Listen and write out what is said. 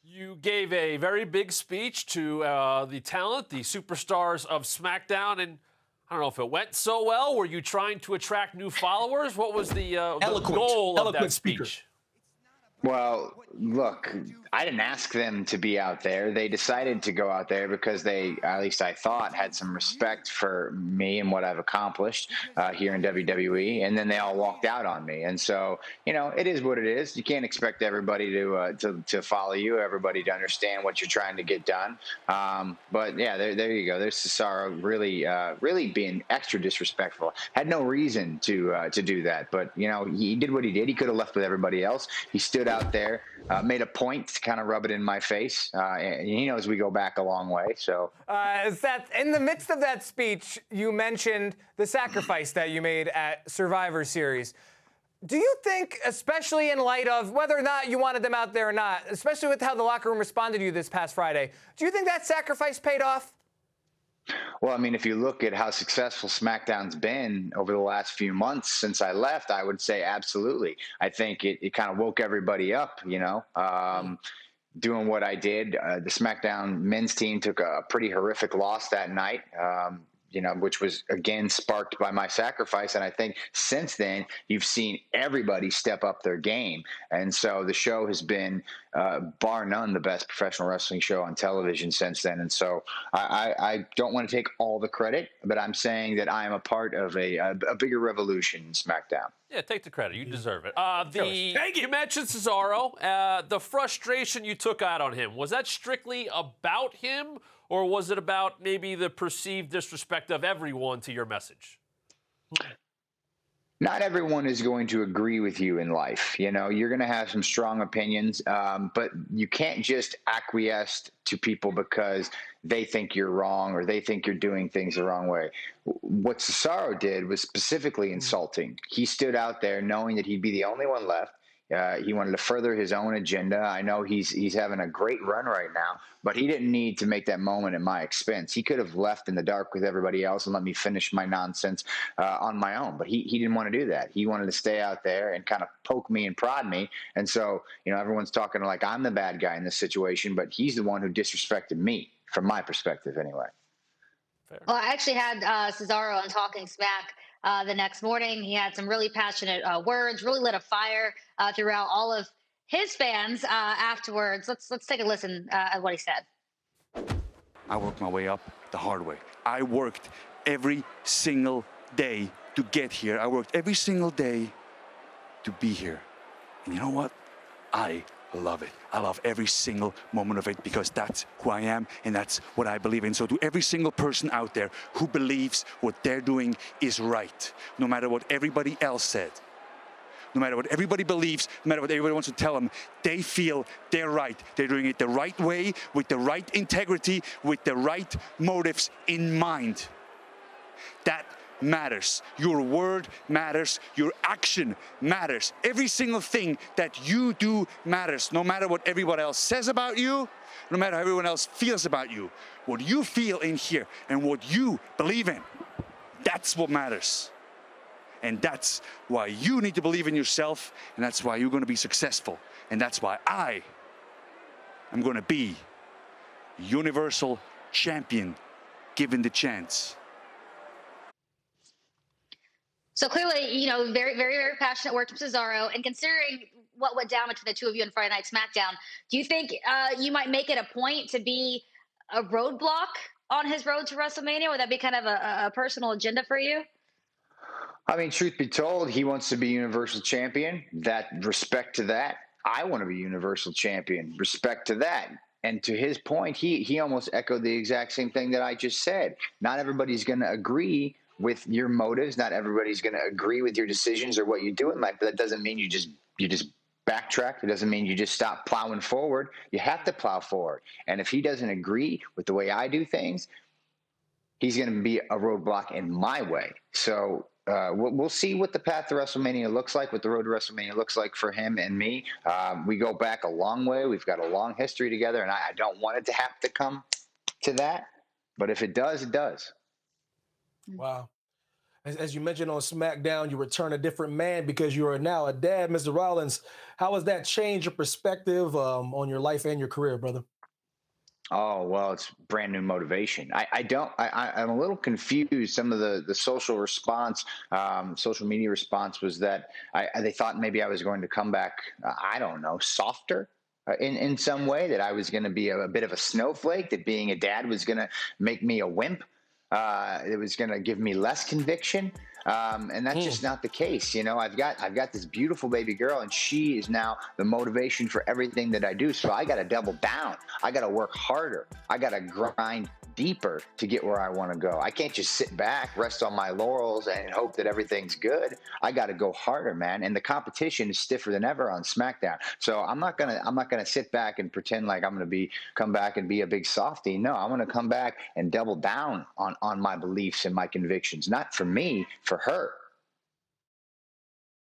You gave a very big speech to the talent, the superstars of SmackDown, and I don't know if it went so well. Were you trying to attract new followers? What was the goal of that speaker. speech? Well, look, I didn't ask them to be out there. They decided to go out there because they, at least I thought, had some respect for me and what I've accomplished here in WWE. And then they all walked out on me. And so, it is what it is. You can't expect everybody to follow you, everybody to understand what you're trying to get done. But yeah, there you go. There's Cesaro really being extra disrespectful. Had no reason to do that, but he did what he did. He could have left with everybody else. He stood out there, made a point to kind of rub it in my face. And he knows we go back a long way. So, Seth, in the midst of that speech, you mentioned the sacrifice that you made at Survivor Series. Do you think, especially in light of whether or not you wanted them out there or not, especially with how the locker room responded to you this past Friday, do you think that sacrifice paid off? well, I mean, if you look at how successful SmackDown's been over the last few months since I left, I would say absolutely. I think it kind of woke everybody up, doing what I did. The SmackDown men's team took a pretty horrific loss that night. Which was, again, sparked by my sacrifice. And I think since then, you've seen everybody step up their game. And so the show has been, bar none, the best professional wrestling show on television since then. And so I don't want to take all the credit, but I'm saying that I am a part of a bigger revolution in SmackDown. Yeah, take the credit. You deserve it. You mentioned Cesaro. The frustration you took out on him, was that strictly about him, or was it about maybe the perceived disrespect of everyone to your message? Not everyone is going to agree with you in life. You're going to have some strong opinions, but you can't just acquiesce to people because they think you're wrong or they think you're doing things the wrong way. What Cesaro did was specifically insulting. He stood out there knowing that he'd be the only one left. He wanted to further his own agenda. I know he's having a great run right now, but he didn't need to make that moment at my expense. He could have left in the dark with everybody else and let me finish my nonsense on my own. But he didn't want to do that. He wanted to stay out there and kind of poke me and prod me. And so, everyone's talking like I'm the bad guy in this situation, but he's the one who disrespected me, from my perspective anyway. Fair. Well, I actually had Cesaro on Talking Smack the next morning. He had some really passionate words, really lit a fire throughout all of his fans afterwards. Let's take a listen at what he said. I worked my way up the hard way. I worked every single day to get here. I worked every single day to be here. And you know what? I love it. I love every single moment of it because that's who I am and that's what I believe in. So to every single person out there who believes what they're doing is right, no matter what everybody else said, no matter what everybody believes, no matter what everybody wants to tell them, they feel they're right. They're doing it the right way, with the right integrity, with the right motives in mind. That matters. Your word matters. Your action matters. Every single thing that you do matters, no matter what everyone else says about you, no matter how everyone else feels about you. What you feel in here and what you believe in, that's what matters. And that's why you need to believe in yourself, and that's why you're going to be successful. And that's why I am going to be Universal Champion given the chance. So clearly, very, very, very passionate words from Cesaro. And considering what went down between the two of you on Friday Night SmackDown, do you think you might make it a point to be a roadblock on his road to WrestleMania? Would that be kind of a personal agenda for you? I mean, truth be told, he wants to be Universal Champion. Respect to that. I want to be Universal Champion. Respect to that. And to his point, he almost echoed the exact same thing that I just said. Not everybody's going to agree with your motives. Not everybody's going to agree with your decisions or what you do in life, but that doesn't mean you just backtrack. It doesn't mean you just stop plowing forward. You have to plow forward. And if he doesn't agree with the way I do things, he's going to be a roadblock in my way. So we'll see what the path to WrestleMania looks like, what the road to WrestleMania looks like for him and me. We go back a long way. We've got a long history together, and I don't want it to have to come to that. But if it does, it does. Wow. as you mentioned on SmackDown, you return a different man because you are now a dad. Mr. Rollins, how has that changed your perspective on your life and your career, brother? Oh, well, it's brand new motivation. I'm a little confused. Some of the social response, social media response was that they thought maybe I was going to come back, I don't know, softer in some way, that I was going to be a bit of a snowflake, that being a dad was going to make me a wimp. It was going to give me less conviction. And that's just not the case. You know, I've got this beautiful baby girl, and she is now the motivation for everything that I do. So I got to double down. I got to work harder. I got to grind deeper to get where I want to go. I can't just sit back, rest on my laurels, and hope that everything's good. I got to go harder, man. And the competition is stiffer than ever on SmackDown. So I'm not gonna sit back and pretend like I'm gonna come back and be a big softie. No, I'm gonna come back and double down on my beliefs and my convictions. Not for me, for her.